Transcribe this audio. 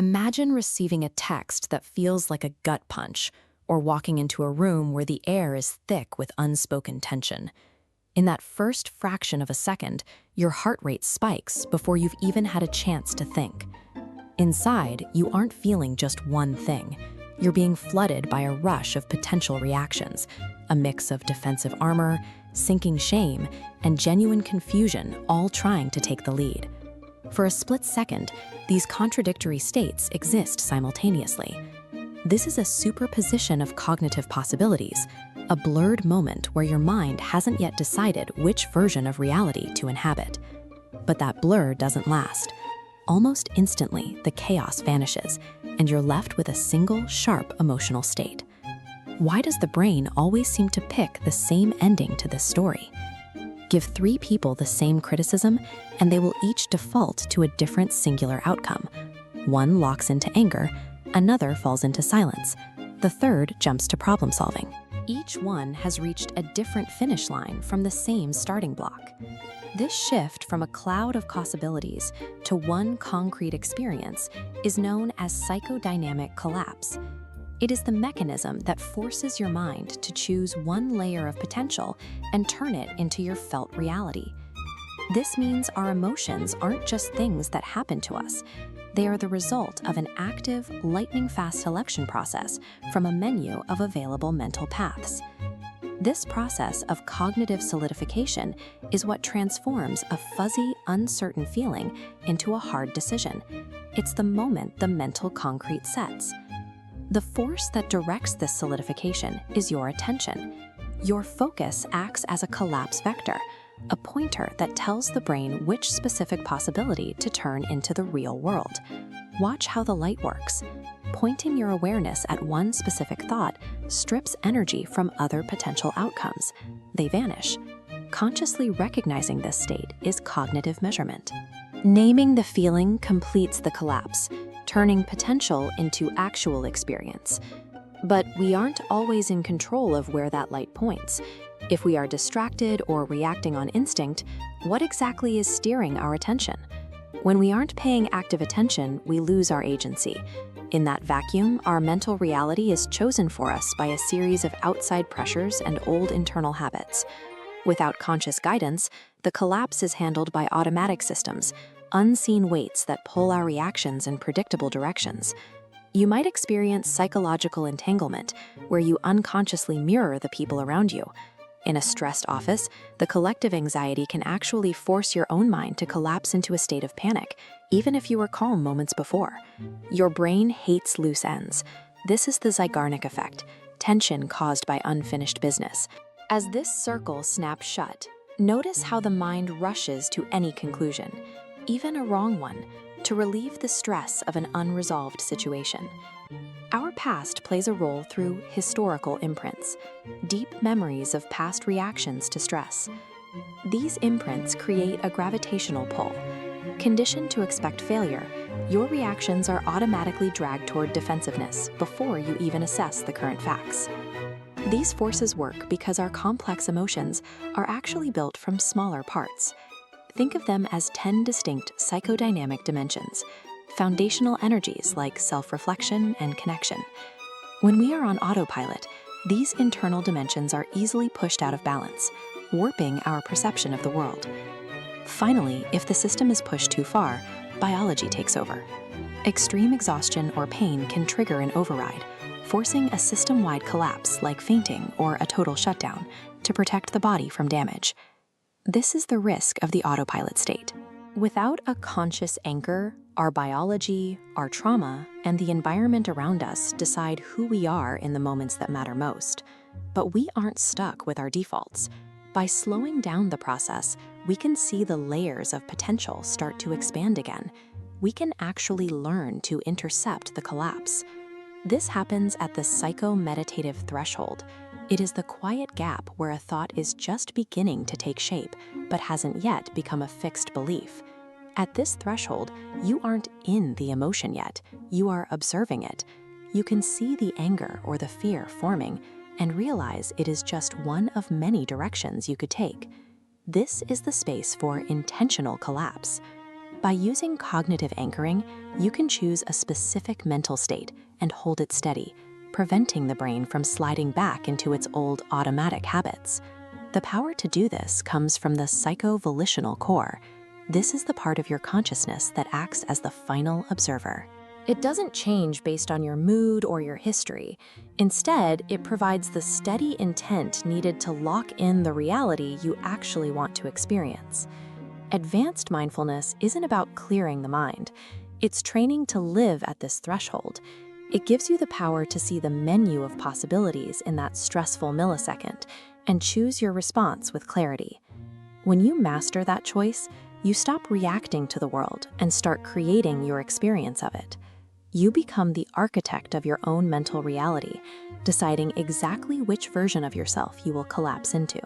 Imagine receiving a text that feels like a gut punch, or walking into a room where the air is thick with unspoken tension. In that first fraction of a second, your heart rate spikes before you've even had a chance to think. Inside, you aren't feeling just one thing. You're being flooded by a rush of potential reactions, a mix of defensive armor, sinking shame, and genuine confusion, all trying to take the lead. For a split second, these contradictory states exist simultaneously. This is a superposition of cognitive possibilities, a blurred moment where your mind hasn't yet decided which version of reality to inhabit. But that blur doesn't last. Almost instantly, the chaos vanishes, and you're left with a single, sharp emotional state. Why does the brain always seem to pick the same ending to this story? Give 3 people the same criticism, and they will each default to a different singular outcome. One locks into anger, another falls into silence, the third jumps to problem solving. Each one has reached a different finish line from the same starting block. This shift from a cloud of possibilities to one concrete experience is known as psychodynamic collapse. It is the mechanism that forces your mind to choose one layer of potential and turn it into your felt reality. This means our emotions aren't just things that happen to us. They are the result of an active, lightning-fast selection process from a menu of available mental paths. This process of cognitive solidification is what transforms a fuzzy, uncertain feeling into a hard decision. It's the moment the mental concrete sets. The force that directs this solidification is your attention. Your focus acts as a collapse vector, a pointer that tells the brain which specific possibility to turn into the real world. Watch how the light works. Pointing your awareness at one specific thought strips energy from other potential outcomes. They vanish. Consciously recognizing this state is cognitive measurement. Naming the feeling completes the collapse, turning potential into actual experience. But we aren't always in control of where that light points. If we are distracted or reacting on instinct, what exactly is steering our attention? When we aren't paying active attention, we lose our agency. In that vacuum, our mental reality is chosen for us by a series of outside pressures and old internal habits. Without conscious guidance, the collapse is handled by automatic systems, unseen weights that pull our reactions in predictable directions. You might experience psychological entanglement, where you unconsciously mirror the people around you. In a stressed office, the collective anxiety can actually force your own mind to collapse into a state of panic, even if you were calm moments before. Your brain hates loose ends. This is the Zeigarnik effect, tension caused by unfinished business. As this circle snaps shut, notice how the mind rushes to any conclusion, even a wrong one, to relieve the stress of an unresolved situation. Our past plays a role through historical imprints, deep memories of past reactions to stress. These imprints create a gravitational pull. Conditioned to expect failure, your reactions are automatically dragged toward defensiveness before you even assess the current facts. These forces work because our complex emotions are actually built from smaller parts. Think of them as 10 distinct psychodynamic dimensions, foundational energies like self-reflection and connection. When we are on autopilot, these internal dimensions are easily pushed out of balance, warping our perception of the world. Finally, if the system is pushed too far, biology takes over. Extreme exhaustion or pain can trigger an override, forcing a system-wide collapse like fainting or a total shutdown to protect the body from damage. This is the risk of the autopilot state. Without a conscious anchor, our biology, our trauma, and the environment around us decide who we are in the moments that matter most. But we aren't stuck with our defaults. By slowing down the process, we can see the layers of potential start to expand again. We can actually learn to intercept the collapse. This happens at the psycho-meditative threshold. It is the quiet gap where a thought is just beginning to take shape, but hasn't yet become a fixed belief. At this threshold, you aren't in the emotion yet, you are observing it. You can see the anger or the fear forming and realize it is just one of many directions you could take. This is the space for intentional collapse. By using cognitive anchoring, you can choose a specific mental state and hold it steady, preventing the brain from sliding back into its old automatic habits. The power to do this comes from the psycho-volitional core. This is the part of your consciousness that acts as the final observer. It doesn't change based on your mood or your history. Instead, it provides the steady intent needed to lock in the reality you actually want to experience. Advanced mindfulness isn't about clearing the mind. It's training to live at this threshold. It gives you the power to see the menu of possibilities in that stressful millisecond and choose your response with clarity. When you master that choice, you stop reacting to the world and start creating your experience of it. You become the architect of your own mental reality, deciding exactly which version of yourself you will collapse into.